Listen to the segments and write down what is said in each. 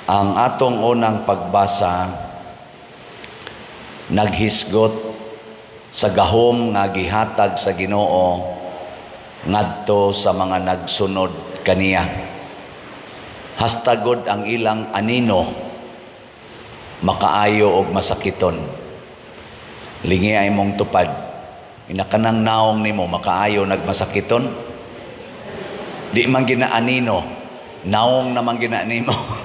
Ang atong unang pagbasa naghisgot sa gahom nga gihatag sa Ginoo ngadto sa mga nagsunod kaniya. Hastagod ang ilang anino makaayo og masakiton. Lingi ay mong tupad. Inakanang naong nimo makaayo nagmasakiton. Di man ginaanino, naong naman ginanimo.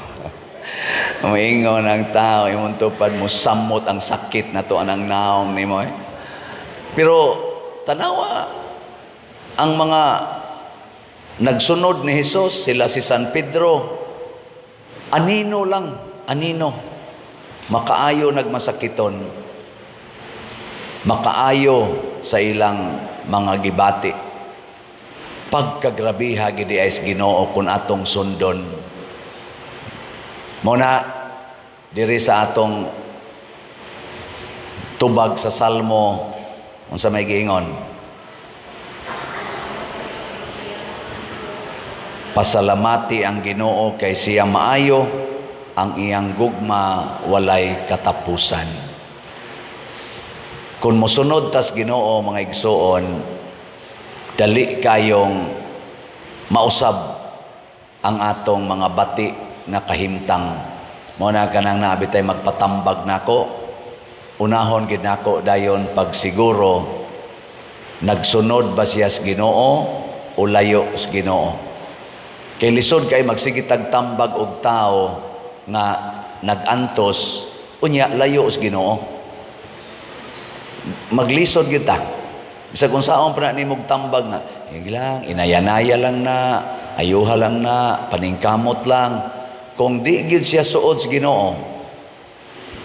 Umiingon ang tao, imong tupad mo samot ang sakit na to anang naong nimo. Pero tanawa ang mga nagsunod ni Jesus, sila si San Pedro, anino lang, anino. Makaayo nagmasakiton, makaayo sa ilang mga gibati. Pagkagrabiha gidi ay Ginoo kun atong sundon. Muna diri sa atong tubag sa Salmo unsa may giingon, pasalamati ang Ginoo kay siya maayo, ang iyang gugma walay katapusan. Kung mosunod tas Ginoo mga igsoon, dali kayong mausab ang atong mga bati na kahimtang. Muna ka nang naabitay magpatambag nako, unahon gid nako dayon pagsiguro nagsunod ba siya sa Ginoo o layo sa Ginoo. Kay lisod kay magsigitag tambag og tao nga nagantos unya layo sa Ginoo. Maglisod gyud ta. Bisag kung saon pa na nimog tambag nga, lang inayanaya lang na, ayuha lang na, paningkamot lang. Kung di gyud siya suod sa Ginoo,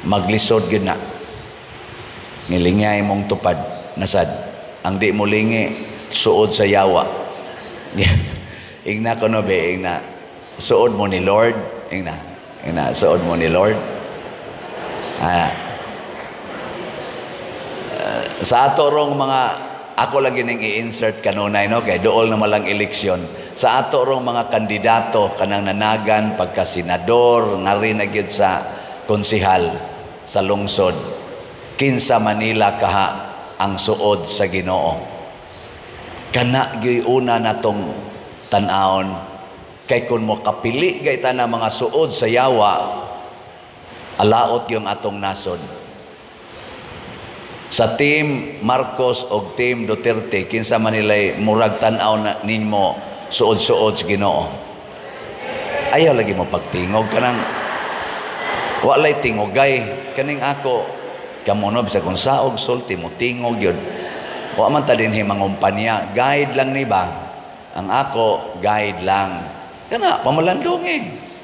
maglisod gyud na. Ngilingay mong tupad nasad. Ang di mo lingi suod sa yawa. Ingna ko no be, ingna suod mo ni Lord, ingna suod mo ni Lord. Sa ato rong mga, ako lagi ning i-insert kanunay no kay dool na malang eleksyon. Sa ato rong mga kandidato kanang nanagan pagka senador ngari na gyud sa konsehal sa lungsod, kinsa Manila kaha ang suod sa Ginoo. Kana gyud una natong tan-aon kay kun mo kapili gayta na mga suod sa yawa, alaot yung atong nasod. Sa Team Marcos o Team Duterte, kinsa man nila'y murag tan-aw na ninyo suod-suod sa Ginoo. Ayaw lagi mo pagtingog kanang walay tingogay kaning ako kamo no bisag kung saog sulti mo tingog yun. Wa man ta dinhi mangumpanya, guide lang ni ba? Ang ako guide lang. Kana pamalandong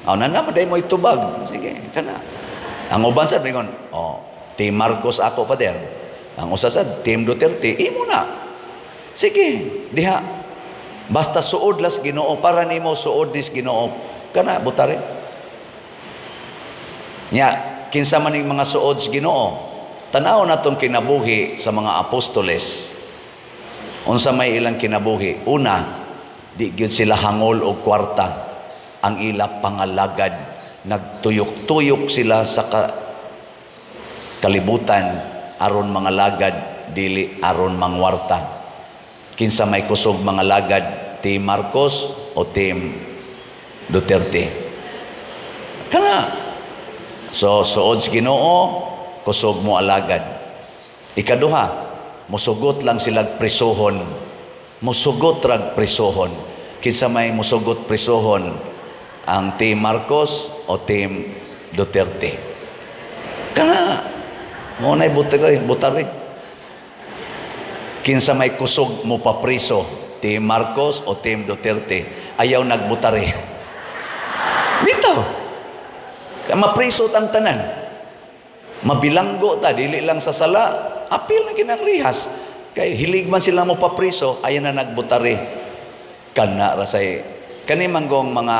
Aw na day mo itubag. Sige, kana. Ang uban sad mingon, Team Marcos ako pa der. Ang usasad, Team Duterte, imo na. Sige, diha. Basta suod las Ginoo, para nimo suod nis Ginoo, kana butare. Nya, kinsa man ning mga suod sa Ginoo, tanaw natong kinabuhi sa mga apostoles. Unsa may ilang kinabuhi? Una, di gyud sila hangol og kwarta. Ang ila pangalagad, nagtuyok-tuyok sila sa kalibutan aron mga lagad dili aron mangwarta. Kinsa may kusog mga lagad, Team Marcos o Team Duterte? Kana. So suod sa Ginoo, kusog mo alagad. Ikaduha, musugot lang silang prisohon. Musugot rag prisohon. Kinsa may musugot prisohon, ang Team Marcos o Team Duterte? Kana. Mo nay butari. Kinsa may kusog mo papriso, Team Marcos o Team Duterte? Ayaw nagbutari. Bitaw. Kaya mapriso tang tanan. Mabilanggo ta, dili lang sa sala, apil na kinang rihas. Kay hilig man sila mo papriso, ayaw na nagbutari. Kana rasay. Kani manggong mga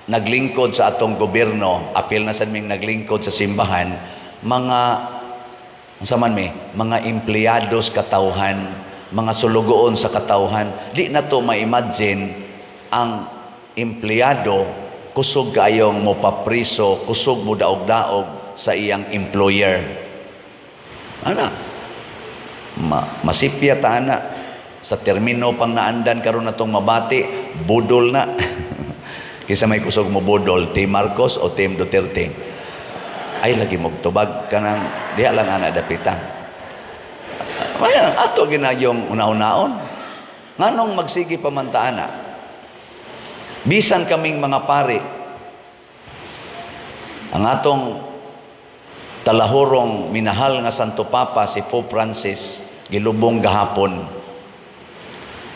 naglingkod sa atong gobyerno, apil na sad ming naglingkod sa simbahan, mga mga empleyados katawhan, mga sulugoon sa katawhan. Di na to ma-imagine ang empleyado kusog kayong mo papriso, kusog mo daog-daog sa iyang employer. Ana, masipya ta ana. Sa termino pang naandan karon natong mabati, budol na. Kisa may kusog mo budol, Team Marcos o Team Duterte. Ay lagi magtubag ka ng diha lang ana dapita. Ayan, ato ginayong una-unaon. Nganong magsigi pamantaan na? Bisan kaming mga pari, ang atong talahurong minahal nga Santo Papa si Pope Francis, gilubong gahapon,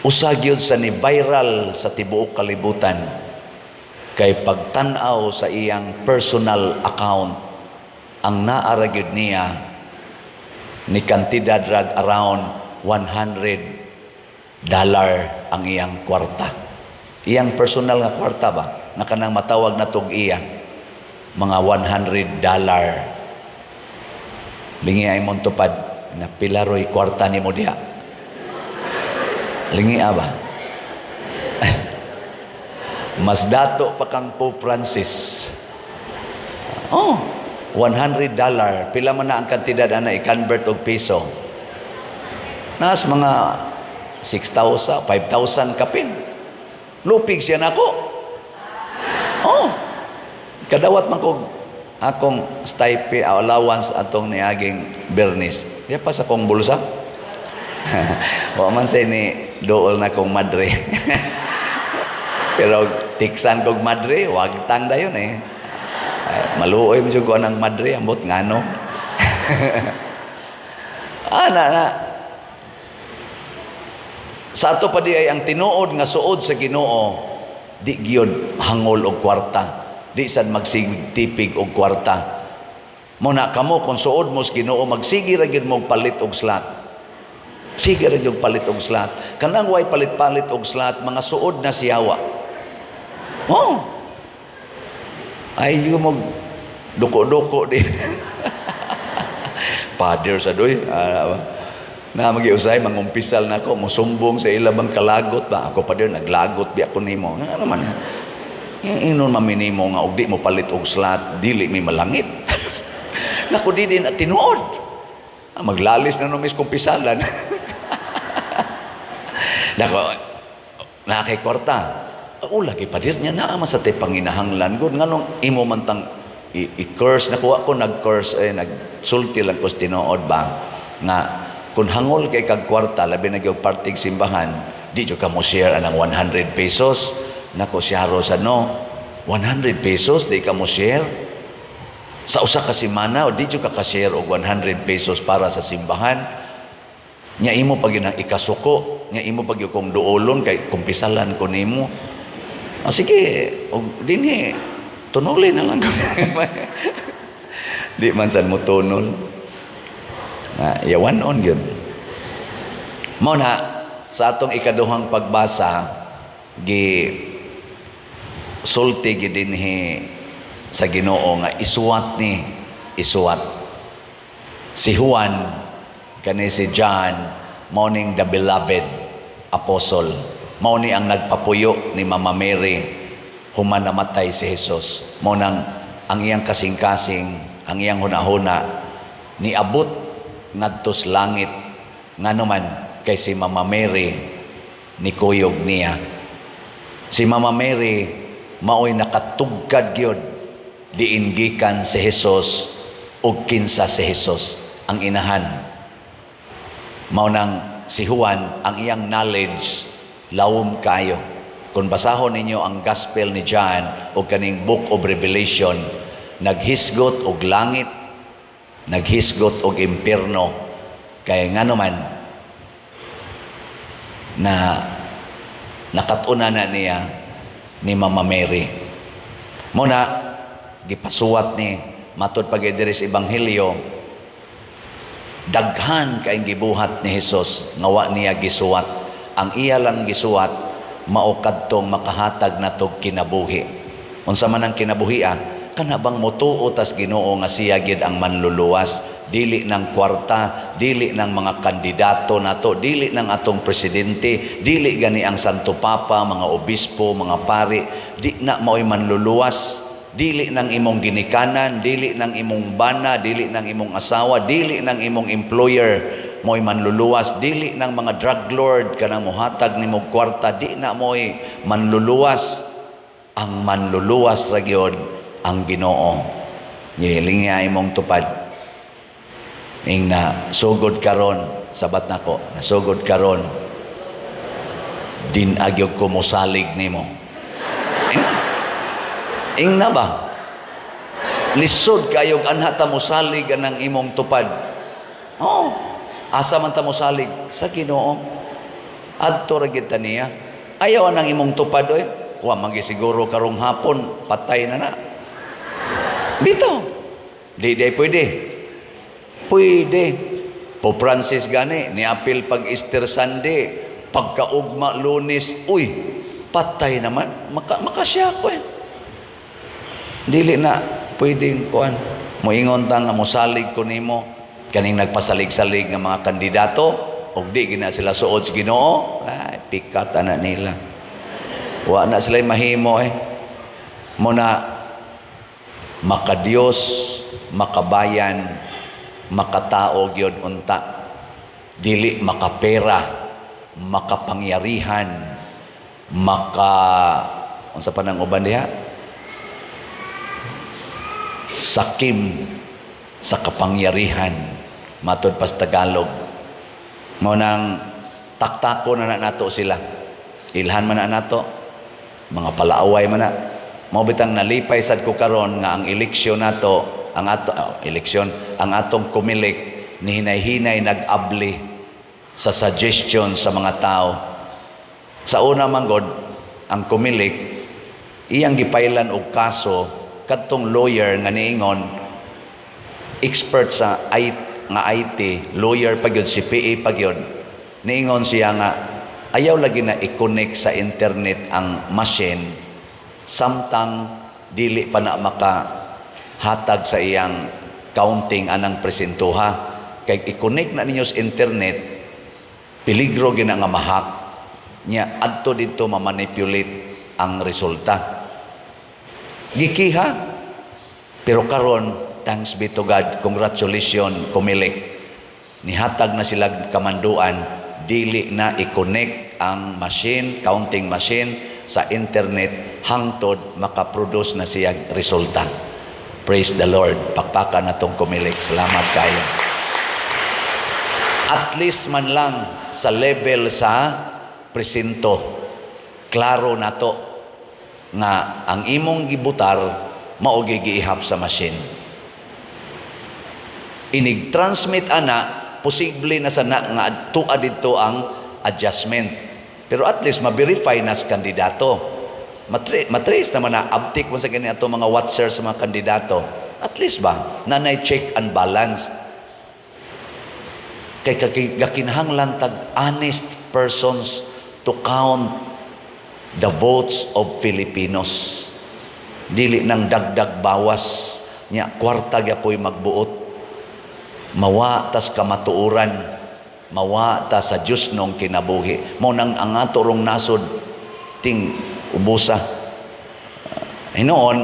usag yun sa ni viral sa tibuok kalibutan kay pagtanaw sa iyang personal account ang naaragyod niya ni kantidad rag around $100 ang iyang kwarta. Iyang personal nga kwarta ba? Na kanang matawag na tog iya. Mga $100. Lingi ay mong tupad na pilaroy kwarta ni mo diha. Lingi ba? Mas dato pa kang Pope Francis. Oh, $100. Pila man na ang kantidad na i-convert og piso. Nas mga 6,000, 5,000 kapin. Lupig siya nako. Oh. Kadawat man kog akong stipend allowance atong niaging Bernis. Diya pa sa kong bulsa. Wa man say ni dool na kong madre. Pero tiksan kog madre, wag tanda yun eh. Ay, maluoy mo ko ng madre, ambot ngano. Na. Sa ato pa di ay ang tinuod nga suod sa Ginoo, di gyud hangol og kwarta, di sad magsigtipig og kwarta. Muna kamo kung suod mo sa Ginoo, magsigi ra gyud mo palit og slot. Sige ra gyud palit og slot. Kanang way palit-palit og slot, mga suod na siyawa. Oh. Ay yung mo duko-duko di. Father sa doy. Na magiusay mangumpisal na ako, musumbong sa ilabang kalagot ba? Ako pa din naglagot bi ako nimo. Ano man? Inon maminimo nga og di mo palit og slot, dili mi malangit. Nako di din at tinuod. Maglalis na no mis kumpisalan. Nako na kay kwarta. Lagi pa din niya na sa te panginahanglan gud nganong imo man tang i-curse nakuha ko nag-curse nagsulti lang ko tinuod ba nga kung hangol kay kag kwarta labi na gyud partig simbahan di jud ka mo share anang 100 pesos nako siyaro sa no 100 pesos di ka mo share sa usa ka semana o di jud ka share og 100 pesos para sa simbahan nya imo pag yun ang ikasuko nya imo pag yung kong duolon kay kumpisalan ko nimo sige og dinhi tunulin na lang di man sad mo tunol yawan on yun. Muna, sa atong ikaduhang pagbasa, sulti gidinhi sa Ginoo nga isuwat. Si Juan, kani si John, morning the beloved apostle. Mao ni ang nagpapuyo ni Mama Mary human namatay si Jesus. Mao nang ang iyang kasing-kasing, ang iyang hunahuna niabot ngadtos langit ngano man kay si Mama Mary ni kuyog niya. Si Mama Mary maoy nakatugkad gyud diin gikan si Jesus ug kinsa si Jesus ang inahan. Mao nang si Juan ang iyang knowledge lawom kayo. Kung basahon ninyo ang Gospel ni John o kaning Book of Revelation, naghisgot og langit, naghisgot og impierno, kay ngano man na nakatuna na niya ni Mama Mary. Muna gipasuwat ni matud pag diri sa ebanghelyo, daghan kay gibuhat ni Jesus nga wa niya gisuwat. Ang iya lang gisuwat mao kadtong makahatag natog kinabuhi. Unsa man ang kinabuhi kana bang motuo tas Ginoo nga siya gid ang manluluwas dili ng kwarta, dili ng mga kandidato nato, dili ng atong presidente, dili gani ang Santo Papa, mga obispo, mga pari, di na mao'y manluluwas, dili ng imong ginikanan, dili ng imong bana, dili ng imong asawa, dili ng imong employer mo'y manluluwas, dili ng mga drug lord kanang mohatag nimong kwarta, di na mo'y manluluwas. Ang manluluwas ra gyud ang Ginoo. Hiling niya imong tupad. Ing na sugod karon, sabat nako, nasugod karon, din agyog ko mosalig nimo. Ing na ba? Lisod kayog anha ta mosalig anang imong tupad. Oh, asa man ta mosalig sa Ginoo. Adto ra gid ta niya. Ayaw anang imong tupad oy. Wa magisiguro karong hapon patay na na. Bitaw. Di pwede. Pwede. Po Francis gani ni apil pag Easter Sunday, pagkaugma Lunes, uy, patay naman. Makasya ko eh. Dili na pwedeng kuan. Moingon ta nga mosalig ko nimo kaning nagpasalig-salig nga mga kandidato og di gina sila suod sa Ginoo. Ay, pikat na nila. Wa na sila mahimo eh. Muna makadiyos, makabayan, makatao gyud unta. Dili makapera, makapangyarihan, unsa pa nang uban diha? Sakim sa kapangyarihan, matud pas Tagalog. Mao nang taktako na nato sila. Ilhan man na nato, mga palaaway man na. Mao bitang nalipay sad ko karon nga ang eleksyon nato, ang atong kumilik ni hinay-hinay nag-abli sa suggestion sa mga tao. Sa una manggod, ang kumilik iyang gipailan og kaso kadtong lawyer nga niingon expert sa IT, lawyer pa gyud, CPA pa gyud. Niingon siya nga ayaw lagi na i-connect sa internet ang machine samtang dili pa na makahatag sa iyang counting anang presentuha. Kay i-connect na ninyo sa internet, peligro gina nga mahak nya adto dito mamanipulate ang resulta. Gikiha, pero karon thanks be to God, congratulations kumilik. Nihatag na sila kamanduan, dili na i-connect ang machine, counting machine sa internet hangtod makaproduce na siya resulta. Praise the Lord. Pakpakan na tong kumilik. Salamat kayo. At least man lang sa level sa presinto, klaro na to nga ang imong gibutar mao giihap sa machine. Inig-transmit ana, posible na sana nga tuwa dito ang adjustment. Pero at least ma-verify na sa kandidato. Matrace naman na uptick mo sa ganyan ato mga watchers sa mga kandidato. At least ba, nanay check and balance. Kay gakinahanglan tag honest persons to count the votes of Filipinos. Dili nang dagdag bawas nya kwarta gyapoy magbuot. Mawa tas kamatuoran, mawa ta sa Dios nung kinabuhi. Mo nang ang ato rong nasod ting ubusa. Hinoon,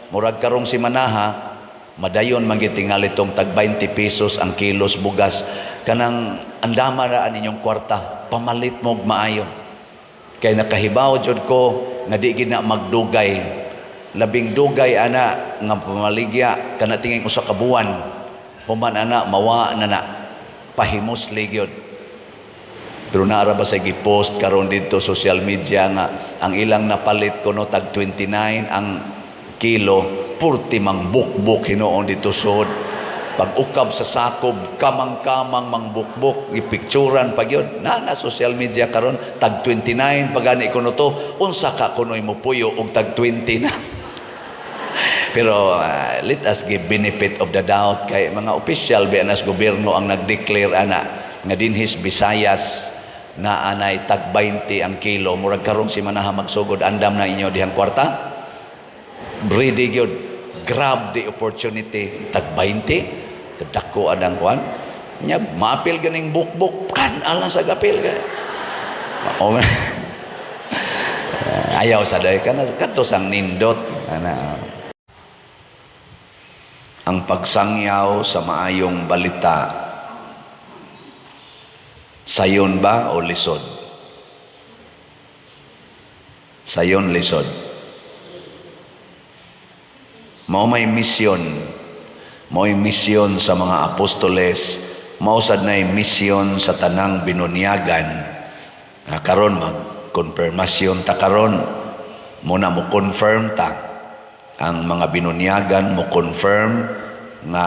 murag karong si Manaha, madayon magitingal itong tag 20 pesos ang kilos bugas. Kanang andama ra ninyong kwarta, pamalit mo maayo. Kay nakahibaw jud ko nga di gid na magdugay. Labing dugay ana nga pamaligya kana tingin usa ka buwan. Human ana mawa na pahimusli gyud. Pero naara ba sa gipost karon dito social media nga ang ilang napalit kuno tag 29 ang kilo, purti mang bukbok hinoon dito sud. Pag ukab sa sakob, kamang-kamang mang bukbok, ipikturan pag yun. Na social media karon tag 29 pagani kuno to, unsa ka kunoy mo puyo og tag 20 na. Pero let us give benefit of the doubt kay mga official bianas gobyerno ang nag-declare ana nga dinhis Visayas na anay tag 20 ang kilo. Murag karon si Manaha magsugod andam na inyo dihang kwarta. Ready gyud, grab the opportunity tag 20 Kadako adang kuan. Nya maapil ganing bukbuk kan ala sa gapil ka. O, ayaw sa day kana kadto sang nindot ana. Ang pagsangyaw sa maayong balita, sayon ba o lisod? Sayon, lisod. Mao may misyon. Mao'y misyon sa mga apostoles, mausad na'y misyon sa tanang binunyagan. Karon mag-confirmasyon ta karon, muna mo confirm ta ang mga binunyagan, mo confirm nga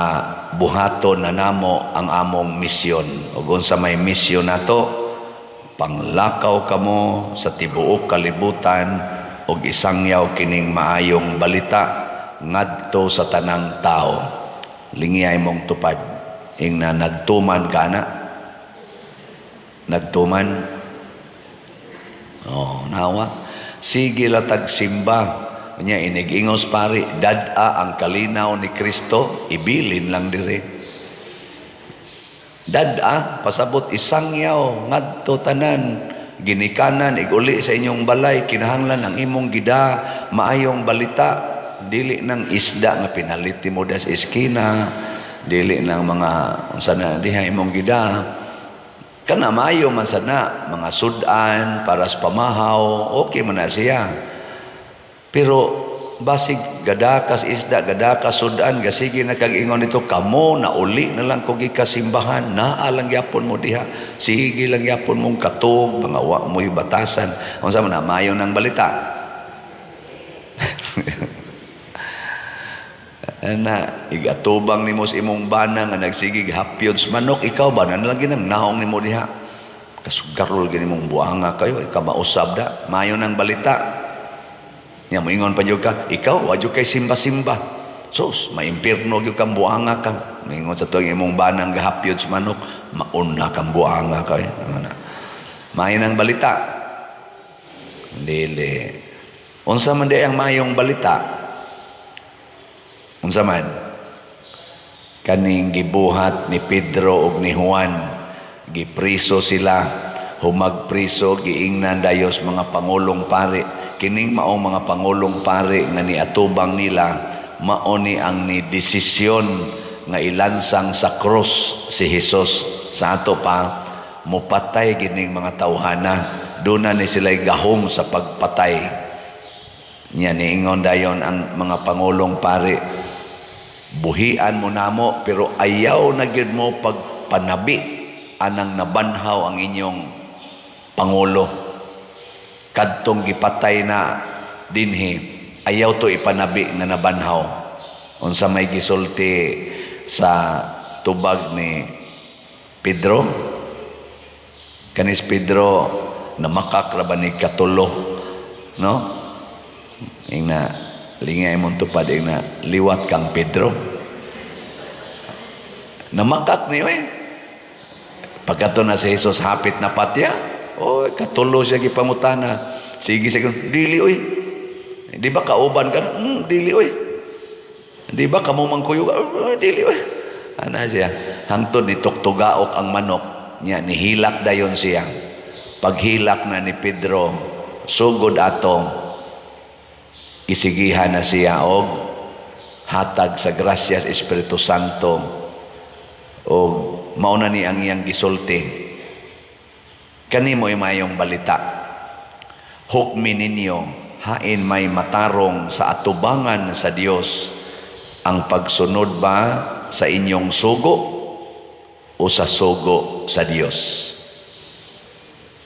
buhaton na namo ang among misyon. Ug unsa may misyon nato, panglakaw kamo sa tibuok kalibutan ug isangyaw kining maayong balita ngadto sa tanang tao. Lingiyay mong tupad. Ingna nagtuman ka na. Nagtuman. Nawa. Sige latag simba. Nya inigingos pari. Dada ang kalinaw ni Kristo. Ibilin lang dire. Dada. Pasabot isangyaw. Ngadto tanan. Ginikanan. Iguli sa inyong balay. Kinahanglan ang imong gida. Maayong balita. Dili ng isda nga pinaliti mo das iskina, dili ng mga sana diha imong gida kana maayo man sana mga sudan para sa pamahaw, okay man na siya. Pero basig gadakas isda, gadakas sudan, gasige na kag-ingon nito kamo na uli na lang kog ikasimbahan, naa lang yapon mo diha, sige lang yapon mong katog mga wa mo'y batasan unsa man na maayo ng balita. Na igatubang nimo sa imong bana nga nagsigig hapyod sa manok, ikaw ba na lang ginang nahong nimo diha kasugarol gani mong buanga kayo, ikaw mausab da mayo ng balita nya moingon pa jud ka ikaw wa jud kay simba-simba sus maimpirno gyud kang buanga ka moingon sa tuig imong bana nga hapyod sa manok mauna kang buanga kayo mayo ng balita dili unsa man di ang mayong balita. Unsa man kaning gibuhat ni Pedro ug ni Juan, gipriso sila, humagpriso giingnan dayos mga pangulong pari. Kining maong mga pangulong pari nga niatubang nila, mao ni ang ni desisyon nga ilansang sa krus si Hesus. Sa ato pa mupatay gining mga tawhana, duna ni sila'y gahom sa pagpatay. Nya niingon dayon ang mga pangulong pari, buhian mo namo pero ayaw na gyud mo pagpanabi anang nabanhaw ang inyong pangulo kadtong gipatay na dinhi, ayaw to ipanabi nga nabanhaw. Unsa may gisulti sa tubag ni Pedro, kanis Pedro namakak ra ba ni katulo, no? Ingna lingay mong tupad na liwat kang Pedro. Namakak niyo pagkato na si Jesus hapit na patya, katulo siya gipangutana. Sige siya, dili oy. Di ba kauban ka? Dili oy. Di ba kamo mangkuyo? Dili oy. Ana siya, hangtod ni tuktugaok ang manok niya, nihilak dayon siya. Paghilak na ni Pedro, sugod atong isigihan na siya og hatag sa grasyas Espiritu Santo o mauna ni ang iyang gisulti. Kanimo mayong balita, hukmi ninyo hain may matarong sa atubangan sa Dios, ang pagsunod ba sa inyong sugo o sa sugo sa Dios?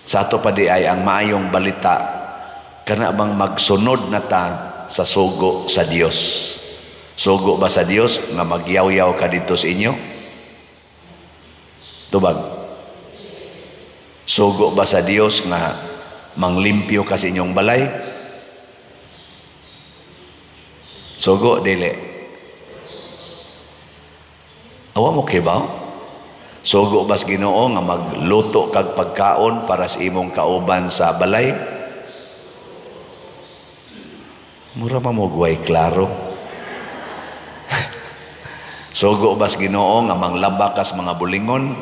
Sa ato pa di ay ang maayong balita, kana bang magsunod na ta sa sugo sa Dios? Sugo ba sa Dios nga magyaw-yaw ka dito sa inyo? Tubag. Sugo ba sa Dios nga manglimpyo ka sa inyong balay? Sugo dili. Awa mo kibaw? Sugo ba sa Ginoo nga magluto kag pagkaon para sa imong kauban sa balay? Mura mamugway klaro. Sugo bas Ginoo nga manglaba kas mga bulingon?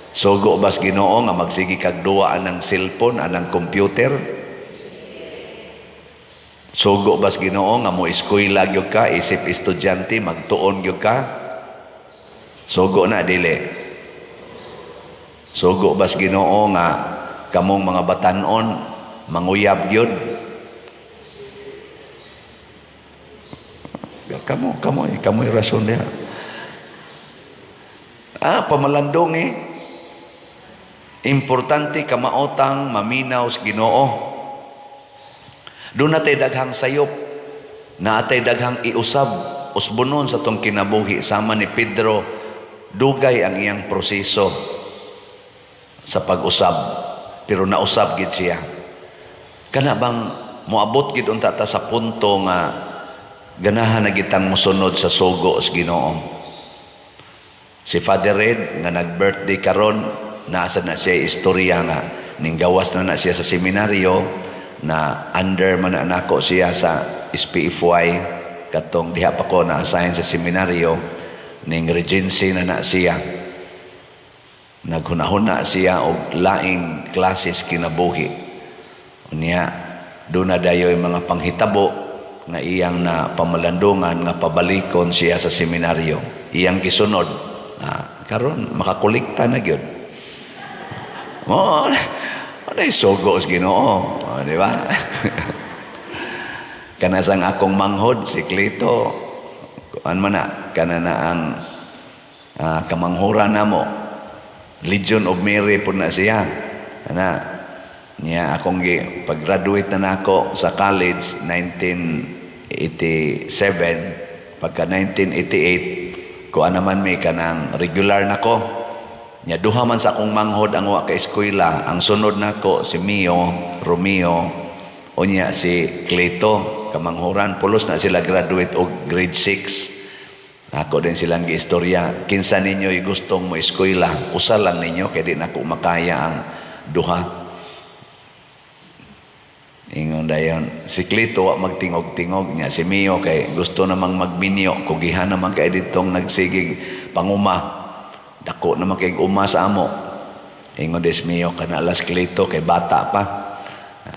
Sugo bas Ginoo nga magsigi kag duwa anang cellphone, anang computer? Sugo bas Ginoo nga mo eskwela gyud ka, isip estudyante, magtuon gyud ka? Sugo na dili. Sugo bas Ginoo nga kamong mga batan-on manguyab gyud? Kamoy rason niya. Pamalandong Importante kamaotang maminaw sa Ginoo. Doon natay daghang sayop, na atay daghang iusab, usbunon sa tong kinabuhi. Sama ni Pedro, dugay ang iyang proseso sa pag-usab. Pero nausab gid siya. Kana bang moabot gid unta ta sa punto nga ganahan na gitang musunod sa sugo sa Ginoo. Si Father Red nga nag-birthday karon, nasa na siya istorya nga ning gawas na siya sa seminaryo, na under man na nako siya sa SPFY katong diha pa ko na-assign sa seminaryo, ning Regency na siya. Naghunahuna siya og laing classes kinabuhi. Unya doon na dayoy mga panghitabo nga iyang na pamalandungan nga pabalikon siya sa seminaryo. Iyang gisunod. Karon makakolekta na gyud. Ano sugo sa Ginoo, di ba? Kanasang akong manghod si Clito. Kuan man na kana na ang kamanghuran namo. Legion of Mary pud na siya. Niya akong pag-graduate na nako sa college 1987, pagka 1988 kuan naman may kanang regular nako. Nya duha man sa akong manghod ang wa ka eskwela, ang sunod nako si Mio, Romeo, unya si Cleto, kamanghuran pulos na sila graduate og grade 6. Ako din silang giistorya, kinsa ninyo gustong mo eskwela, usa lang ninyo kay di nako makaya ang duha. Ingon dayon si Clito wa magtingog-tingog niya, si Mio kay gusto namang magminyo, kugihan naman kay ditong nagsigig panguma, dako naman kay uma sa amo. Ingon des Mio kana alas Clito kay bata pa.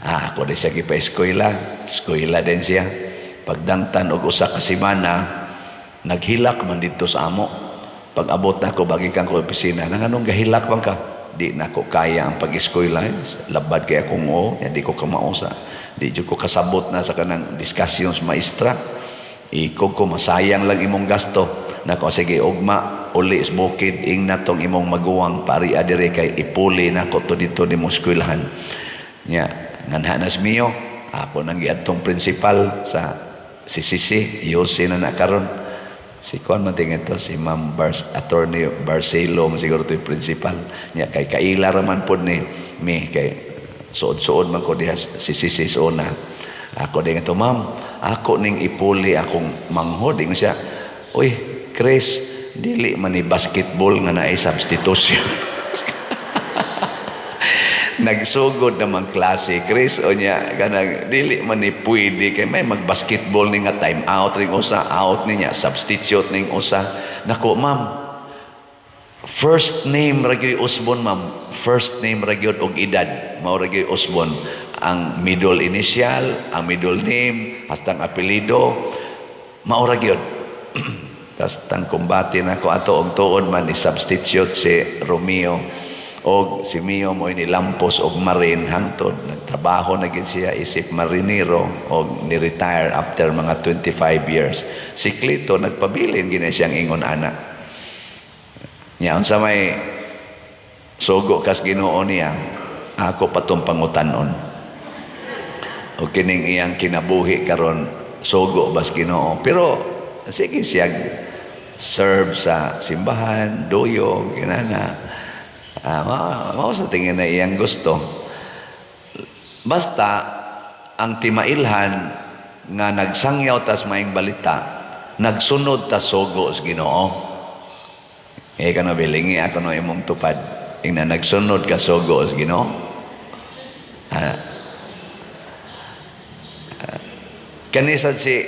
Ako di siya gipa eskwela din siya. Pagdangtan og usa ka semana naghilak man dito sa amo. Pag abot na ko bagi kang ko opisina, nanganong gahilak man ka? Di na ko kaya ang pag-eskwela. Labad kaya kung di ko kamausa. Di ko kasabot na sa kanang discussions maestra. Iko ko masayang lang imong gasto. Nako sige ugma uli is bukid ing natong imong maguwang pari adire kay ipuli nako to dito ni mo eskwelahan. Nya nganhanas Mio, ako nang giadtong principal sa Sisi, Yose na karon. Si Kuan man tingin to, si Ma'am Attorney Barcelo, siguro to yung principal. Nya kay kaila raman po ni mi, kay suod-suod man ko diha si Sisis una. Ako din ito, ma'am, ako ning ipuli akong manghod. Ingon siya, uy, Chris, dili man ni basketball nga naay substitution. Nagsugod naman klase, Chris, o niya, ganang, dili man ni pwede, kay may mag-basketball ni nga time out ring usa, out niya, substitute ning usa. Nako, ma'am, first name Ragyod Usbon, ma'am, first name Ragyod og edad, mao Ragyod Usbon, ang middle initial, ang middle name, hasta ang apelido, mao Ragyod. Tapos tang kumbati na ko ato og tuod man ni substitute si Romeo. Og si Mio mo inilampos og marine hangtod nagtrabaho na gid siya isip marinero og ni-retire after mga 25 years. Si Clito nagpabilin gina siyang ingon ana. Nya unsa may sugo kas Ginoo niya, ako patong pangutanon. Og kining iyang kinabuhi karon sugo bas Ginoo. Pero sige siya serve sa simbahan, doyo, kinana. Mao sa tingin na iyang gusto. Basta ang timailhan nga nagsangyaw tas maing balita, nagsunod tas sugo sa Ginoo. Kano bilingi ako no imong tupad. Ing na nagsunod ka sugo sa Ginoo. Kanisad si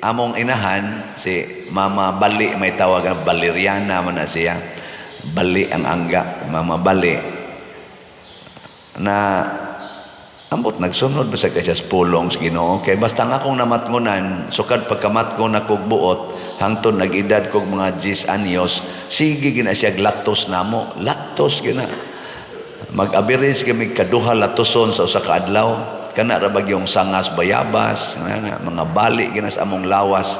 among inahan, si Mama Bali, may tawagan, Valeriana man na siya. Bali ang angga, Mama Bali. Na, ambot nagsunod ba sa kaya pulong sa Ginoo? Kaya basta nga akong namatngunan, sukad pagkamatngon na kog buot, hangtod nag-edad kog mga 10 anyos, sige gina siya latos namo. Latos gina. Mag-average kami kaduha latoson sa usa ka adlaw. Kana ra bagyong sangas bayabas, mga bali gina sa among lawas.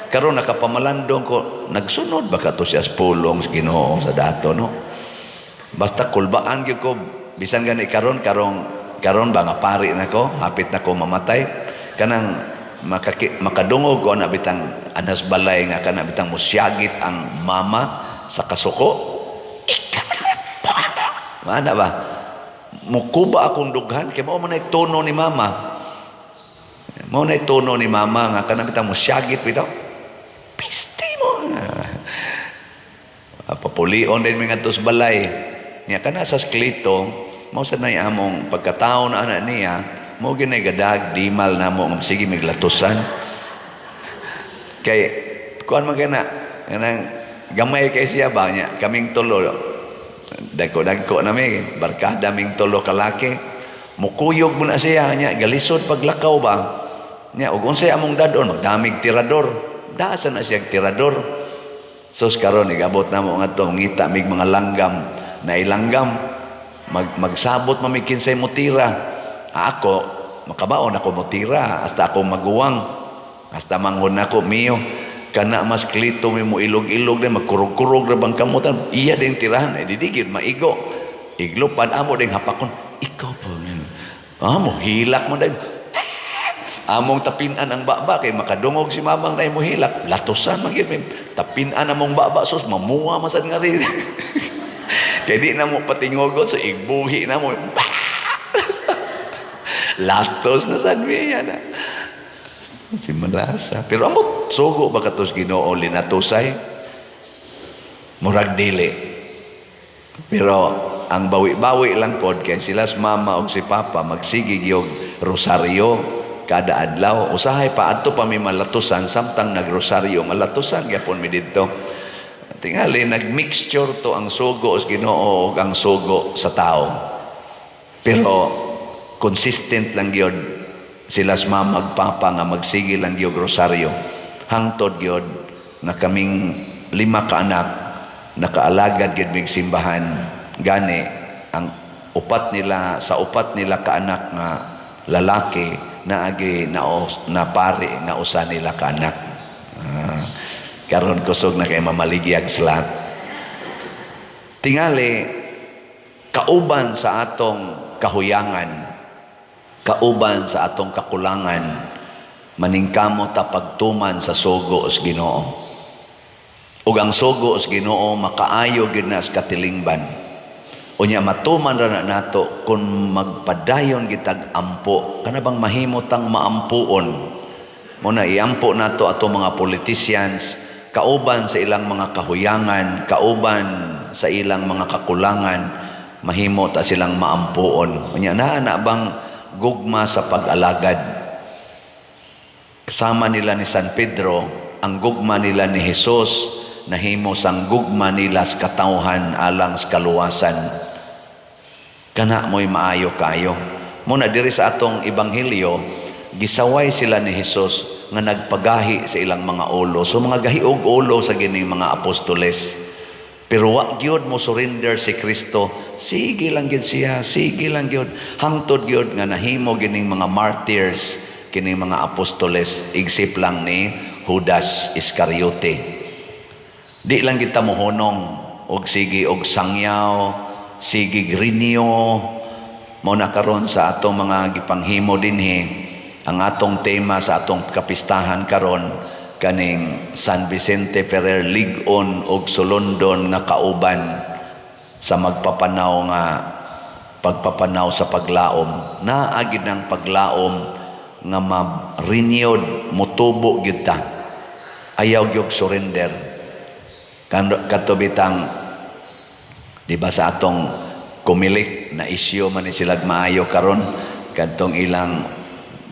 Karon nakapamalandong ko, nagsunod ba ka to siya sa pulong sa Ginoo sa dato, no? Basta kulbaan gyud ko, bisan gani karon ba nga pari na ko, hapit na ko mamatay, kanang makadungog ko na bitang anas balay nga kana bitang musyagit ang mama sa kasuko. Mana ba? Mukuba akong dughan kay mao man ay tono ni mama. Mao na tono ni mama nga kana bitang musyagit bitaw. Piste mo. Papulion din mga tos balay. Nya kana sa sklito, mao sa nay among pagkataon na ana niya, mao ginay gadag dimal namo ang sige miglatusan. Kay kuan man kana kanang gamay kay siya ba nya kaming tulo. Dagko nami barkada ming tulo ka laki. Mukuyog mo na siya nya galisod paglakaw ba. Nya ug unsay among dadon magdamig tirador. Daasa na siya tirador. Sus karon igabot namo ngadto ngita mig mga langgam na ilanggam magsabot mami kinsay mutira. Ako makabaon ako mutira hasta ako maguwang. Hasta mangon ako miyo kana mas klito mo ilog-ilog din magkurog-kurog ra bang kamutan iya din tirahan ay didigid maigo iglo pan amo ding hapakon ikaw po amo hilak mo dai among tapinan ang baba kay makadungog si mamang na mo hilak latosan man gyud tapinan among baba sus mamuwa masad nga rin kay di na mo patingogon sa igbuhi na mo latos na sad miya na si malasa. Pero amot sugo ba katos Ginoo linatusay? Murag dili. Pero ang bawi-bawi lang pod kay sila mama og si papa magsigig yung rosaryo kada adlaw. Usahay pa adto pa mi malatusan samtang nagrosaryo malatusan gyapon mi didto. Tingali nagmixture to ang sugo sa Ginoo ug ang sugo sa tao. Pero consistent lang gyud sila mama magpapa nga magsigil lang yung rosaryo hangtod yun na kaming 5 ka anak nakaalagad yun mig simbahan gani ang upat nila ka anak nga lalaki na agi na pari nga usa nila ka anak karon kusog na kay mamaligyag slat tingali kauban sa atong kahuyangan kauban sa atong kakulangan maningkamo ta pagtuman sa sugo sa Ginoo ug ang sugo sa Ginoo makaayo gid na sa katilingban unya matuman ra na nato kung magpadayon gitag ampo kana bang mahimutang maampuon mo na iampo nato atong mga politicians kauban sa ilang mga kahuyangan kauban sa ilang mga kakulangan mahimo ta silang maampuon unya na bang gugma sa pag-alagad. Kasama nila ni San Pedro, ang gugma nila ni Jesus, nahimo sang gugma nila sa katawhan alang sa kaluwasan. Kana mo'y maayo kayo. Muna diri sa atong ebanghelyo, gisaway sila ni Jesus nga nagpagahi sa ilang mga ulo. So mga gahiog ulo sa gining mga apostoles. Pero wa gyud mo surrender si Kristo. Sige lang gyud siya, sige lang gyud. Hangtod gyud nga nahimo gining mga martyrs, kining mga apostoles, igsip lang ni Judas Iscariote. Di lang kita mohonong og sige og sangyaw, sige grinyo. Mo na karon sa atong mga gipanghimo dinhi, ang atong tema sa atong kapistahan karon kaning San Vicente Ferrer Ligon og Sulondon nga kauban sa magpapanaw nga pagpapanaw sa paglaom naagid ng paglaom nga ma-renewed motubo gyud ta ayaw gyud surrender katubitang di ba sa atong kumilik na isyu man ni sila maayo karon kadtong ilang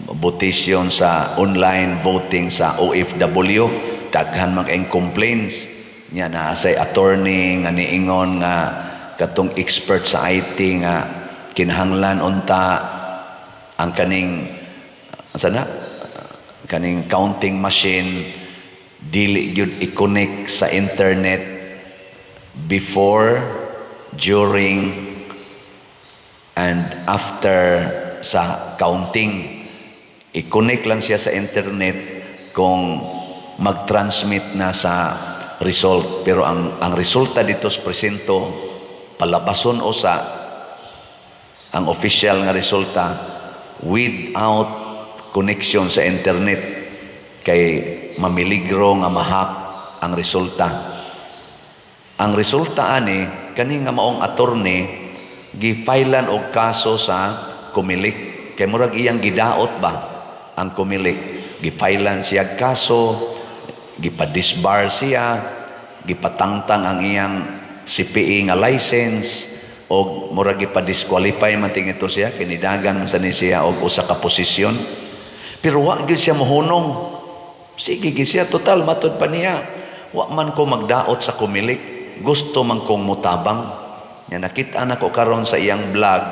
votation sa online voting sa OFW, daghan mag-eng complaints nya na say attorney nga niingon nga katong expert sa IT nga kinahanglan unta ang kaning counting machine dili gyud i-connect sa internet before, during, and after sa counting. I-connect lang siya sa internet kung mag-transmit na sa result. Pero ang resulta dito sa presento, palabason o sa ang official nga resulta without connection sa internet kay mamiligro nga mahak ang resulta. Ang resulta ani kani nga maong attorney gifailan og kaso sa Comelec kay murag iyang gidaot ba ang Comelec, gifailan siya kaso, gipadisbar siya, gipatangtang ang iyang CPE nga license o murag gipadisqualify man ting ito siya kinidagan man sa ni siya og usa ka posisyon. Pero wa gyud siya mohunong. Sige siya total matud pa niya. Wa man ko magdaot sa Comelec. Gusto man kong mutabang. Nya nakita na ko karon sa iyang vlog.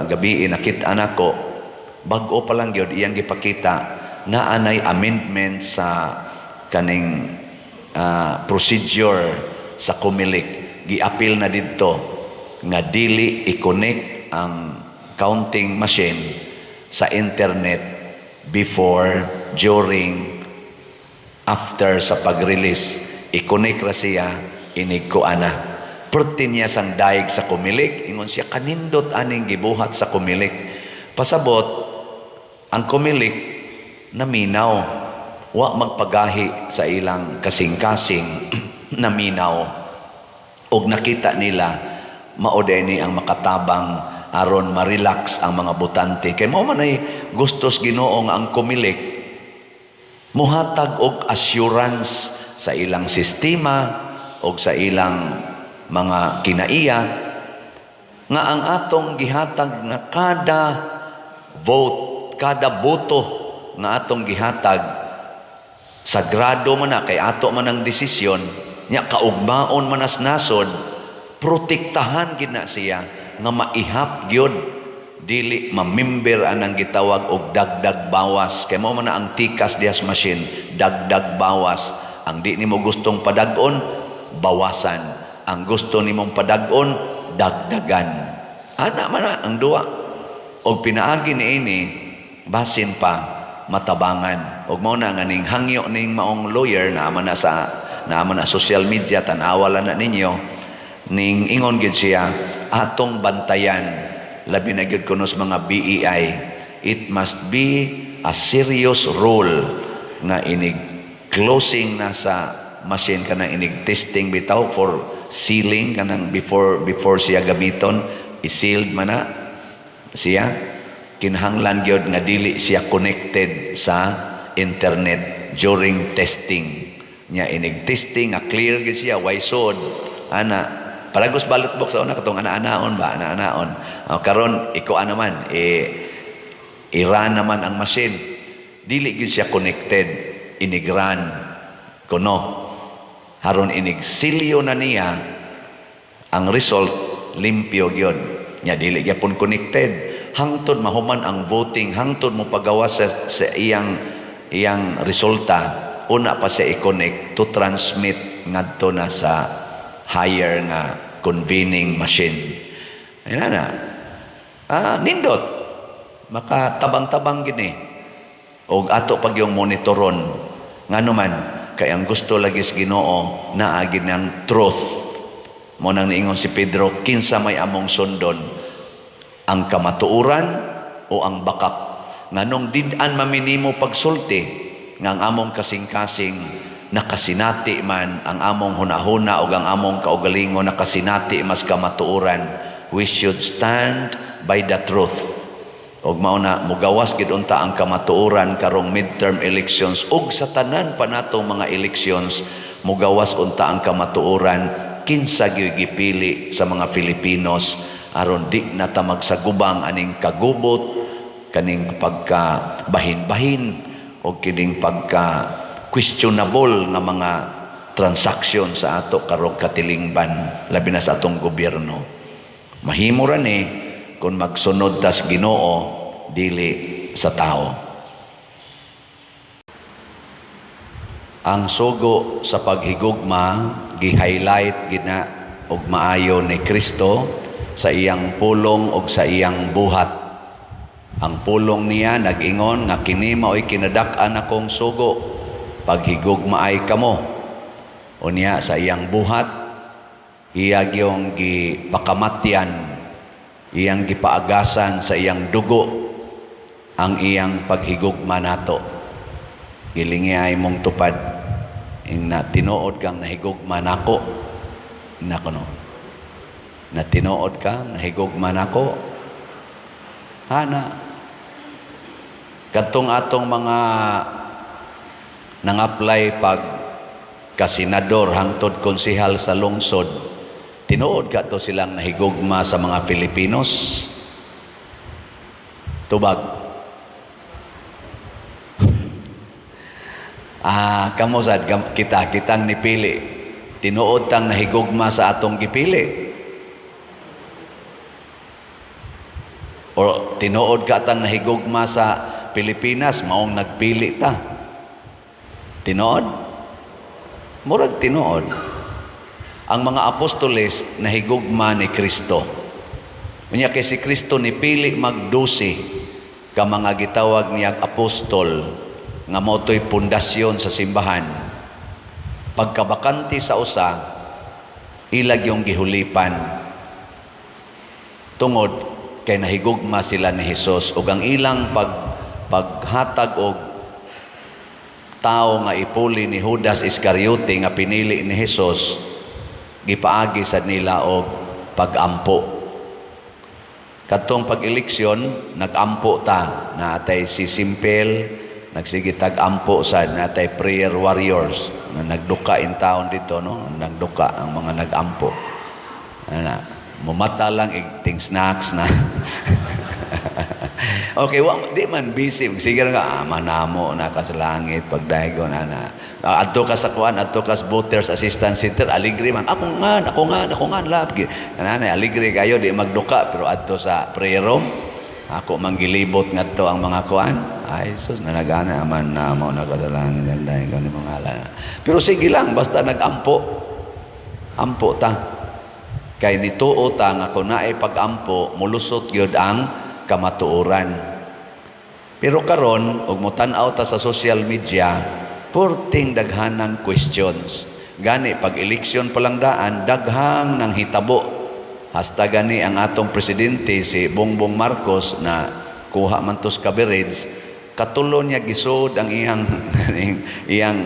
Gabi nakita na ko bag-o pa lang gyud iyang gipakita na anay amendment sa kaning procedure sa Comelec. Gi-appeal na didto nga dili i-connect ang counting machine sa internet before, during, after sa pag-release. I-connect ra siya, inigkuan na. Perti niya sang daig sa Comelec, ingon siya kanindot aning gibuhat sa Comelec. Pasabot, ang Comelec naminaw, wa magpagahi sa ilang kasing-kasing naminaw. Og nakita nila, maoday ni ang makatabang aron ma-relax ang mga botante. Kay mao man ay gustos Ginoo nga ang Comelec muhatag og assurance sa ilang sistema og sa ilang mga kinaiya nga ang atong gihatag nga kada vote, kada boto nga atong gihatag sagrado man na kay ato man ang desisyon nya kaugmaon man as nasod protektahan gid na siya nga maihap gyud dili mamember anang gitawag og dagdag bawas kay mao man ang tikas dias machine dagdag bawas ang di nimo gustong padag-on bawasan ang gusto nimong padag-on dagdagan ana man na ang duwa og pinaagi niini basin pa matabangan og mao na nga ning hangyo ning maong lawyer na man na social media tan-awalan na ninyo ning ingon gid siya atong bantayan labi na gid kunos mga BEI it must be a serious rule nga inig closing na sa machine kanang inig testing bitaw for sealing kanang before siya gamiton i-sealed man na siya kinahanglan gyud nga dili siya connected sa internet during testing nya inig testing nga clear gid siya why sod ana paragos ballot box sa una katong ana-anaon ba ana-anaon karon ikuan naman i-run naman ang machine dili gyud siya connected inig-run kuno haron inig silyo na niya ang result limpyo gyud nya dili gyapon connected hangtod mahuman ang voting hangtod mo pagawas sa iyang resulta una pa siya i-connect to transmit ngadto na sa higher nga convening machine. Ayun na. Nindot. Makatabang-tabang gini. O ato pag yung monitoron. Nga naman, kay ang gusto lagi sa Ginoo na agin ng truth. Mo nang niingon si Pedro, kinsa may among sundon ang kamatuuran o ang bakak. Nganong didan maminimo pagsulti nga ang among kasing-kasing nakasinati man ang among hunahuna o ang among kaugalingon nakasinati mas kamatuuran we should stand by the truth og mao na mugawas gid unta ang kamatuuran karong midterm elections ug sa tanan pa natong mga elections mugawas unta ang kamatuuran kinsa gyud gipili sa mga Filipinos aron di na ta magsagubang aning kagubot kaning pagka bahin-bahin o kining pagka questionable nga mga transaksyon sa ato karong katilingban, labi na sa atong gobyerno. Mahimo ra ni kung magsunod tas Ginoo dili sa tao. Ang sugo sa paghigugma gi-highlight gina og maayo ni Kristo sa iyang pulong og sa iyang buhat. Ang pulong niya nag-ingon nga kini mao'y kinadak-an akong sugo, paghigugma ay kamo. Unya sa iyang buhat, iya gyung gipakamatyan, iyang gipaagasan sa iyang dugo ang iyang paghigugma nato. Gilingi ay mong tupad ing na tinuod kang nahigugma nako. Nako no. Na tinuod kang nahigugma nako. Ana. Katong atong mga nang-apply pag kasenador hangtod konsehal sa lungsod, tinuod ka to silang nahigugma sa mga Filipinos. Tubag. Kamo sad kitang nipili. Tinuod tang nahigugma sa atong gipili. O tinuod ka tang nahigugma sa Pilipinas, maong nagpili ta. Tinuod? Murag tinuod. Ang mga apostoles nahigugma ni Kristo. Unya kay si Kristo nipili magdusi ka mga gitawag niya apostol nga motoy pundasyon sa simbahan. Pagkabakanti sa usa, ilag yung gihulipan tungod kay nahigugma sila ni Hesus ug ang ilang paghatag og tao nga ipuli ni Judas Iscariote nga pinili ni Hesus, gipaagi sad nila og pag-ampo. Katong pag-eleksyon, nag-ampo ta, naatay si Simpel, nagsige tag-ampo sad, naatay prayer warriors, na nagduka in town dito, no? Nagduka ang mga nag-ampo. Mumata lang igting snacks na. Okay, di man busy. Sige nga, manamo na ka sa langit, pagdahigon, adto ka sa kuan, adto ka sa voters assistance center, aligre man. Ako nga, lab. Nanay, aligre kayo, di magduka, pero adto sa prayer room, ako manggilibot nga to ang mga kuan. Ay, sus, nanagana, manamo na ka sa langit, pagdahigon ni mga ala. Pero sige lang, basta nag-ampo. Ampo ta. Kay nituo ta nga kung naay pag-ampo, mulusot yun ang kamatuoran. Pero karon og mutan-aw ta sa social media, porting daghanang questions. Gani pag eleksyon pa lang daan, daghang nang hitabo. Hasta gani ang atong presidente si Bongbong Marcos na kuha man tos coverage, katulo niya gisod ang iyang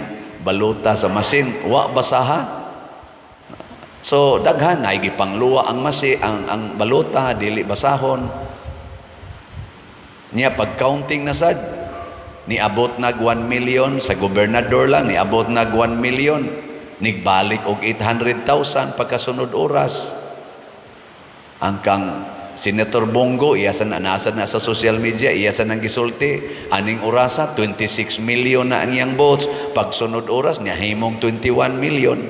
baluta sa masin, wa basaha. So daghan ay gipangluwa ang ang baluta dili basahon. Niya pag-counting na sad, niabot nag 1 million sa gobernador lang, niabot nag 1 million, nigbalik og 800,000 pagkasunod oras. Ang kang Senator Bongo, iyasan na nasa na sa social media, iyasan ang gisulti, aning orasa 26 million na ang iyang votes, pagsunod oras niya himong 21 million.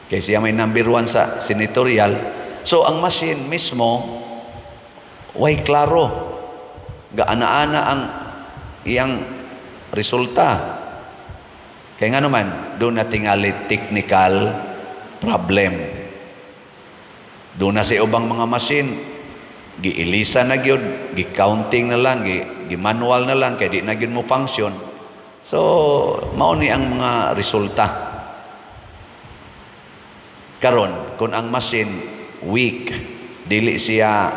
Kaya siya may number 1 sa senatorial. So ang machine mismo way klaro. Gaana-ana ang iyang resulta. Kaya nga naman, doon na tingali technical problem. Doon na sa ubang mga machine, gi-ilisa na gyud, gi-counting na lang, gi-manual na lang, kaya di na gyud mo function. So, mauni ang mga resulta. Karon, kung ang machine weak, dili siya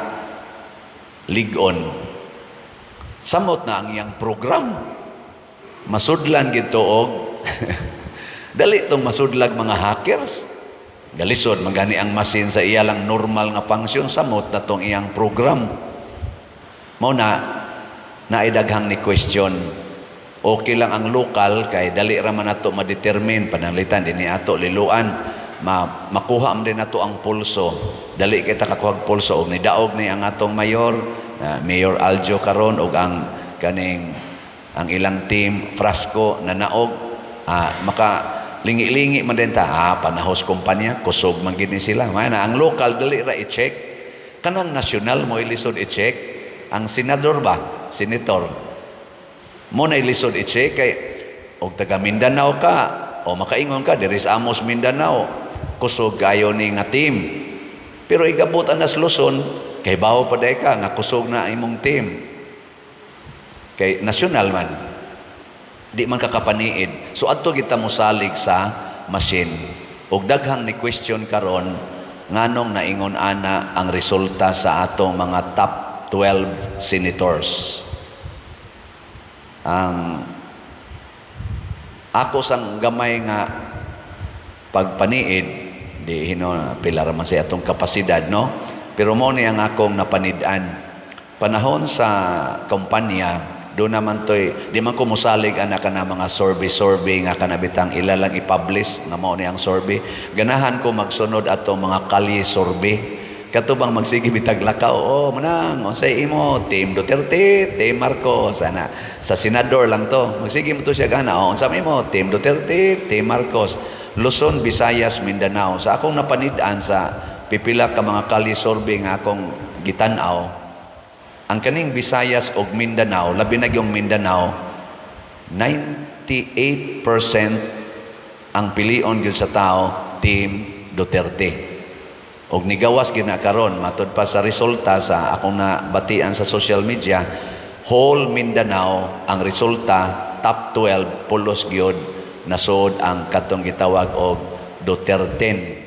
ligon, samot na ang iyang program. Masudlan gito og dali itong masudlag mga hackers. Galisod magani ang machine sa iya lang normal nga function, samot na tong iyang program. Mao na naidaghang ni question. Okay lang ang local kay dali ra man nato ma-determine pananglitan dinhi ato liluan. Makuha man din nato ang pulso. Dali kita kakuha pulso og nidaog ni ang atong mayor, Mayor Aljo karon ug ang kaning ang ilang team Frasco na naog maka lingi-lingi man din ta panahos kumpanya kusog man gid ni sila na ang local dali ra i-check kanang national mo ilisod i-check ang senador ba senator mo na ilisod i-check kay og taga Mindanao ka o makaingon ka diri sa Amos Mindanao kusog gayo ni nga team pero igabot anas Luzon kay bawo pa day ka nga kusog na imong team kay national man di man kakapaniid so adto kita mosalig sa machine ug daghang ni question karon nganong naingon ana ang resulta sa atong mga top 12 senators ang ako sang gamay nga pagpaniid di hino pila ra man sa atong kapasidad no pero mo ni ang akong napanid-an panahon sa kumpanya doon naman to'y, di man ko musalig anak ka na mga survey nga kanabitang ilalang i-publish nga mao ni ang survey. Ganahan ko magsunod ato mga kalye survey. Katubang magsige bitag lakaw, manang, unsay imo, Team Duterte, Team Marcos, ana. Sa senador lang to. Magsige mo to siya gana, unsay imo, Team Duterte, Team Marcos. Luzon, Visayas, Mindanao. Sa akong napanid-an sa pipila ka mga kalye survey nga akong gitan-aw, ang kaning Visayas o Mindanao, labi na yung Mindanao, 98% ang pilion gyud sa tao, Team Duterte. Og nigawas ginakaron, matod pa sa resulta sa akong nabatian sa social media, whole Mindanao, ang resulta, top 12, pulos gyud nasod ang katong gitawag og Duterte.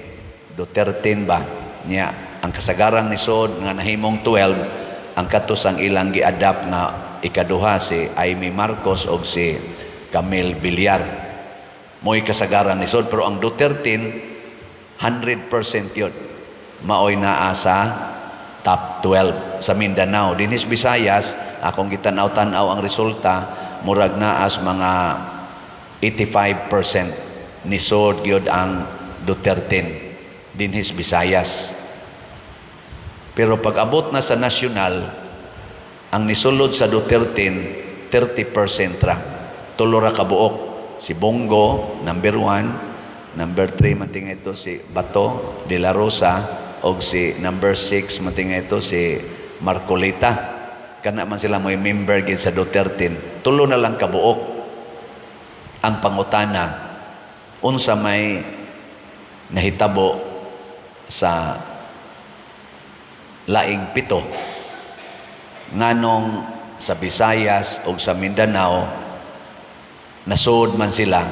Duterte ba? Niya, ang kasagarang nisod nga nahimong 12, ang katos ang ilang gi-adapt nga ikaduha si Amy Marcos o si Camille Villar. Mo'y kasagaran ni Sod, pero ang Duterte 100% yun. Maoy naa sa top 12 sa Mindanao. Dinis Visayas, akong gitanaw-tanaw ang resulta, murag naas mga 85% ni Sod gyud ang Duterte. Dinis Visayas. Pero pag abot na sa nasyonal, ang nisulod sa Duterte, 30% ra. Tulo ra kabuok. Si Bongo, number 1. Number 3, matinga ito si Bato de la Rosa. O si number 6, matinga ito si Marcolita. Kana man sila may member gid sa Duterte. Tulo na lang kabuok. Ang pangutana, unsa may nahitabo sa laing 7 nganong sa Visayas o sa Mindanao nasod man sila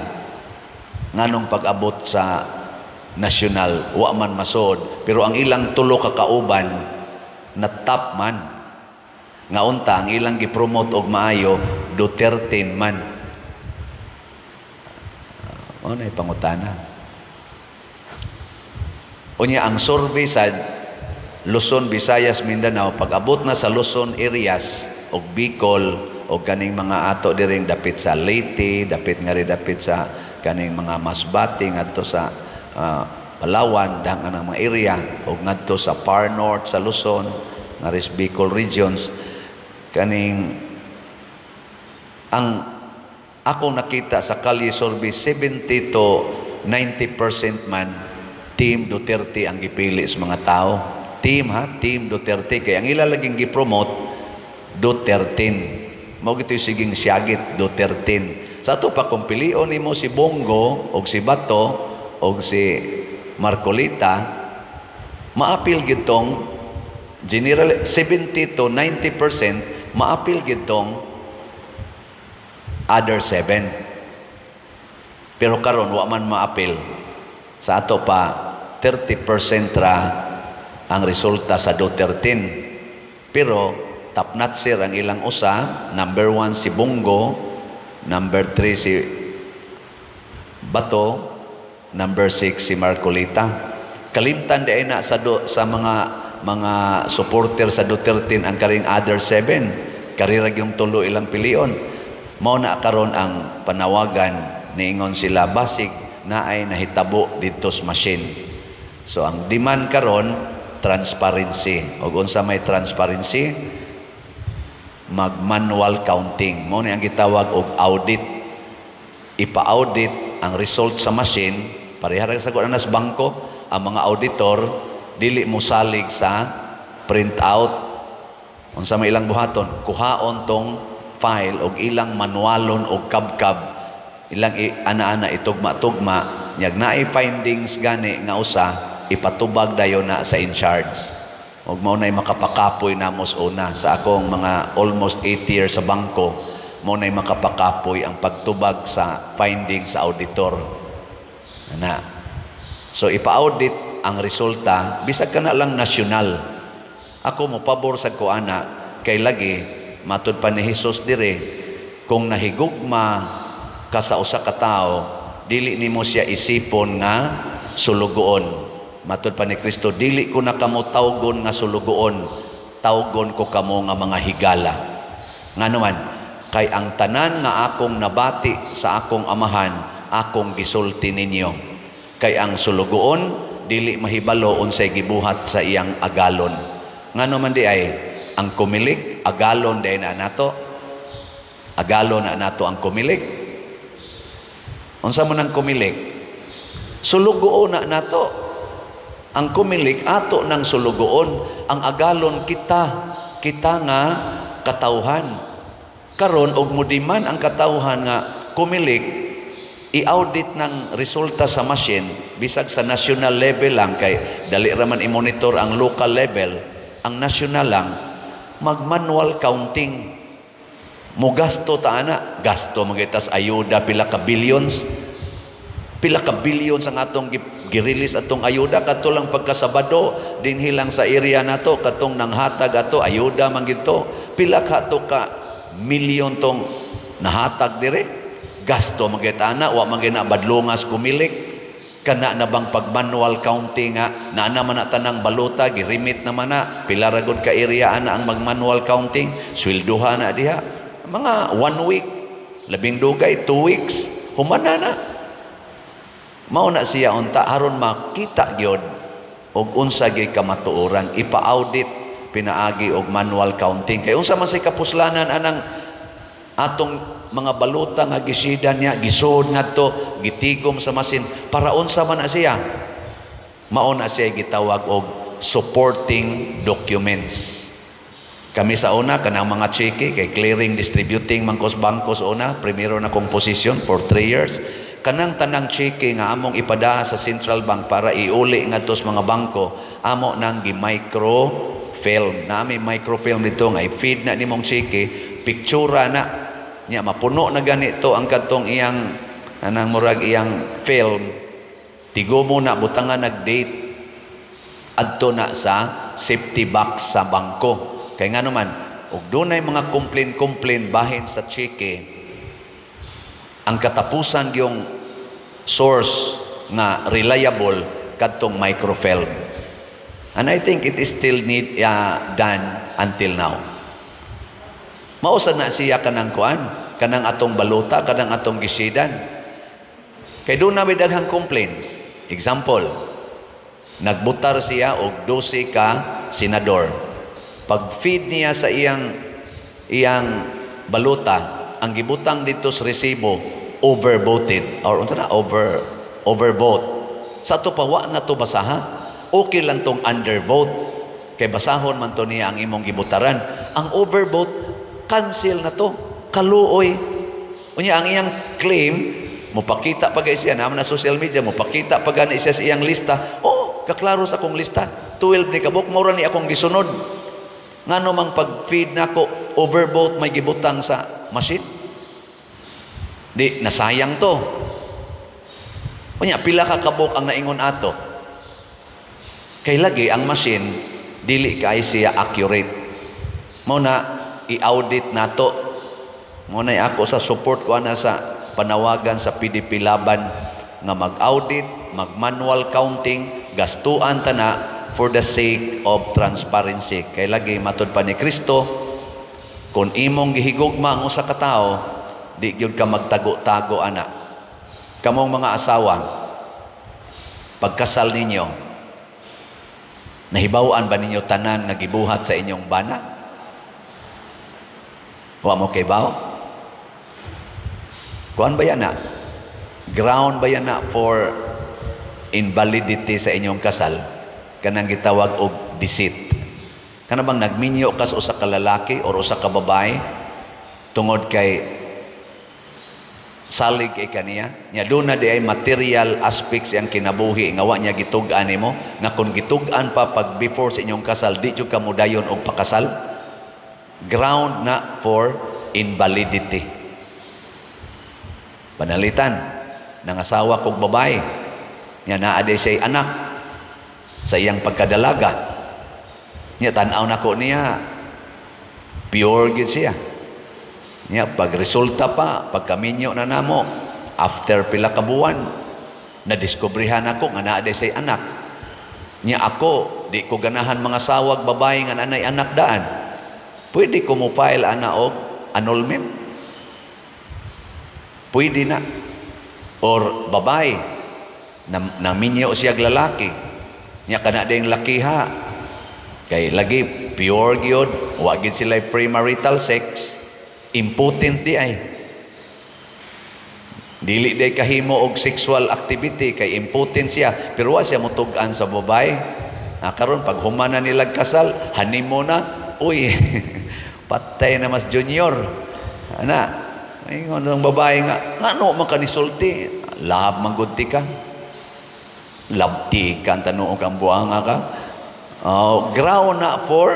nganong pag-abot sa nasyonal wa man masod pero ang ilang tulo ka kauban na top man nga unta ang ilang gipromote og maayo Duterte man nay pangutana unya ang survey sa Luzon, Visayas, Mindanao, pag-abot na sa Luzon areas o Bicol o kaning mga ato diring dapit sa Leyte, dapit nga rin dapit sa kaning mga Masbate ngadto sa Palawan, dahang ang mga area o ngadto sa Far North sa Luzon, nga ris Bicol regions kaning ang ako nakita sa kalye survey 70 to 90% man Team Duterte ang gipili sa mga tao. Team Duterte kay ang ilalaging gi-promote Duterte mao gito siging siyagit Duterte sa ato pa kung pilion nimo si Bongo og si Bato og si Marcolita maapil gitong general 70 to 90% maapil gitong other 7 pero karon wa man maapil sa ato pa 30% ra ang resulta sa Duterte. Pero top notcher ang ilang usa, number 1 si Bongo, number 3 si Bato, number 6 si Marcolita. Kalimtan di na sa mga supporter sa Duterte ang karing other 7. Karirag yung tulo ilang pilion. Mao na karon ang panawagan niingon sila basig na ay nahitabo dito sa machine. So ang demand karon transparency. O unsa may transparency, mag-manual counting. Mo ni ang gitawag og audit. Ipa-audit ang result sa machine, parehara sa kuan sa bangko, ang mga auditor dili mo salig sa print out. Unsa may ilang buhaton, kuhaon tong file og ilang manualon og kabkab, ilang ana-ana itugma-tugma, nyag naay findings gani nga usa, ipatubag dayon na sa in charge. Og mao nay makapakapoy namos una sa akong mga almost 8 years sa bangko, mao nay makapakapoy ang pagtubag sa findings sa auditor. Ana. So ipa-audit ang resulta bisag kana lang nasyonal. Ako mo pabor sa kuana kay lagi matud pa ni Hesus dire, kung nahigugma ka sa usa ka tawo, dili nimo siya isipon nga sulugoon. Matud pa ni Kristo, dili ko na kamo tawgon nga sulugoon, tawgon ko kamo nga mga higala. Nga naman, kay ang tanan nga akong nabati sa akong amahan, akong gisulti ninyo. Kay ang sulugoon, dili mahibalo unsay gibuhat sa iyang agalon. Nga naman di ay, ang kumilik, agalon di na nato. Agalon na nato ang kumilik. Unsa mo nang kumilik? Sulugoon na nato. Ang kumilik ato ng sulugoon, ang agalon kita nga katawhan. Karon og mudiman ang katawhan nga kumilik, i-audit ng resulta sa machine bisag sa national level lang, kay dali raman i-monitor ang local level, ang national lang mag-manual counting. Mo gasto ta ana, gasto magitas ayuda pila ka billions ang atong gi-release atong ayuda kadto lang pagkasabado dinhi lang sa area nato, katong nanghatag ato ayuda man gito, pila ka to ka milyon tong nahatag dire. Gasto magitana, wa man gina badlongas kumilik. Kana na bang pag manual counting nga naa man na tanang baluta girimit naman na pila ra gud ka area ana ang mag manual counting, sweldoha na diha mga 1 week, labing dugay 2 weeks humana na. Mao na siya unta aron makita gyud og unsa gyud kamatuoran, ipa-audit pinaagi og manual counting. Kay unsa man say kapuslanan anang atong mga baluta nga gisidan niya, gisud ngadto, gitigom sa masin, para unsa man na siya? Mao na siya gitawag og supporting documents. Kami sa una kanang mga cheque kay clearing distributing mangkos bangkos una, primero na kong position for 3 years. Kanang tanang cheque nga among ipada sa Central Bank para iuli ngadto sa mga bangko, amo nang gi-microfilm. Na may microfilm dito nga i-feed na nimong cheque, pictura na nya mapuno na ganito ang kadtong iyang anang murag iyang film. Tigo mo na butangan nag-date adto na sa safety box sa bangko. Kay nga naman, og dunay mga complain bahin sa cheque, ang katapusan yung source nga reliable kadtong microfilm. And I think it is still done until now. Mausa na siya kanang kuan, kanang atong baluta, kanang atong gisidan. Kay doon na may daghang complaints. Example, nagbutar siya og 12 ka senador. Pag-feed niya sa iyang baluta, ang gibutang dito sa resibo, overvoted. Or unsa na? Overvote. Sa to pa, wa na to basaha. Okay lang tong undervote. Kay basahon man to niya ang imong gibutaran. Ang overvote, cancel na to. Kaluoy. Unya, ang iyang claim, mupakita pa siya, naman na social media, mupakita pa gani siya sa iyang lista. Oh, kaklaro sa akong lista. 12 ni kabuk, maura ni akong gisunod. Ngano mang pag-feed na ko, overvote may gibutang sa machine. Di, nasayang to. Unya, pila ka kabuk ang naingon ato. Kay lagi, ang machine, dili kay siya accurate. Muna, i-audit nato. Muna ako sa support ko na sa panawagan sa PDP Laban nga mag-audit, mag-manual counting, gastuan ta na for the sake of transparency. Kay lagi matud pa ni Kristo, kung imong gihigugma ang usa ka tawo, di gyud ka magtago-tago ana. Kamong mga asawa, pagkasal ninyo, nahibaw-an ba ninyo tanan nga gibuhat sa inyong bana? Wa mo kay bao? Kuan ba yan na? Ground ba yan na for invalidity sa inyong kasal? Kanang gitawag og deceit. Kana bang nagminyo ka sa usa ka lalaki or usa ka babae tungod kay salig kay kaniya? Nya doon na di ay material aspects ang kinabuhi nga wa niya gitug-an nimo, nga kung gitug-an pa pag before sa inyong kasal di jud ka mudayon og pakasal. Ground na for invalidity. Panalitan, nangasawa kong babae, niya naaday siya'y anak, sa iyang pagkadalaga. Niya, tanaw na ko niya, pure gid siya. Niya, pagresulta pa, pagkaminyo na namo, after pila ka buwan, nadiskubrihan ako nga naaday siya'y anak. Niya ako, di ko ganahan mga sawag babae nga nanay anak daan. Pwede ko mo file ana og annulment? Pwede na. Or babae, naminyo siya lalaki, niya kana ding lakiha, kay lagi pure gyud, wa gid sila premarital sex, impotent di ay. Dili day kahimo og sexual activity kay impotent siya, pero wa siya motug-an sa babae. Karon pag humana nila kasal, honeymoon na, uy, patay na mas junior. Ana, ingon ng babae nga, ngano makanisulti? Lab manggudti ka. Labti ka, tanong kang buanga ka. Ground na for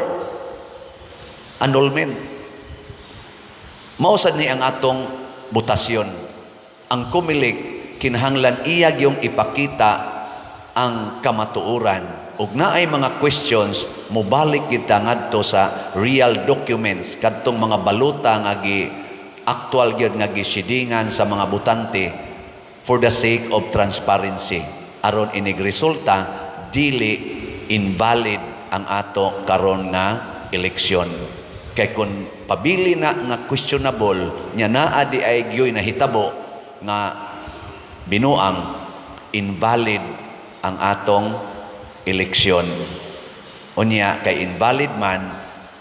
annulment. Mausad ni ang atong butasyon. Ang kumilik, kinahanglan iyag yung ipakita ang kamatuuran. Ug naay mga questions, mubalik kita ngadto sa real documents, kadtong mga baluta nga actual gyud nga gisidingan sa mga butante for the sake of transparency. Aron inig resulta, dili invalid ang ato karon nga eleksyon. Kay kung pabili na nga questionable, nya naa di ay gyoy nahitabo nga binuang invalid ang atong eleksyon. Unya kay invalid man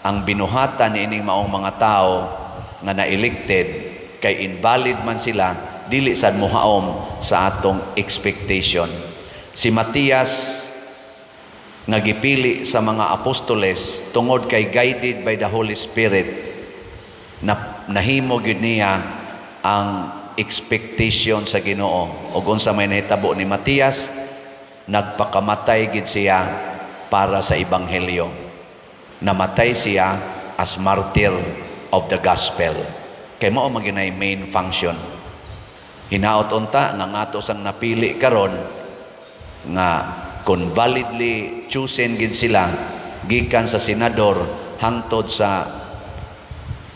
ang binuhatan ni ining maong mga tao nga na-elected, kay invalid man sila, dili sad mohaom sa atong expectation. Si Matias nga gipili sa mga apostoles tungod kay guided by the Holy Spirit, na nahimo gyud niya ang expectation sa Ginoo. Ug unsa may nahitabo ni Matias, nagpakamatay gid siya para sa ebanghelyo. Namatay siya as martyr of the gospel. Kay mao man ginay main function. Hinaot unta nga ngato sang napili karon nga kung validly chosen gid sila gikan sa senador hangtod sa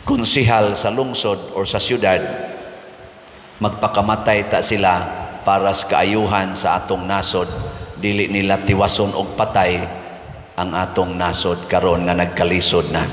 konsehal sa lungsod or sa syudad, magpakamatay ta sila para sa kaayuhan sa atong nasod. Dili nila tiwason og patay ang atong nasod karon nga nagkalisod na.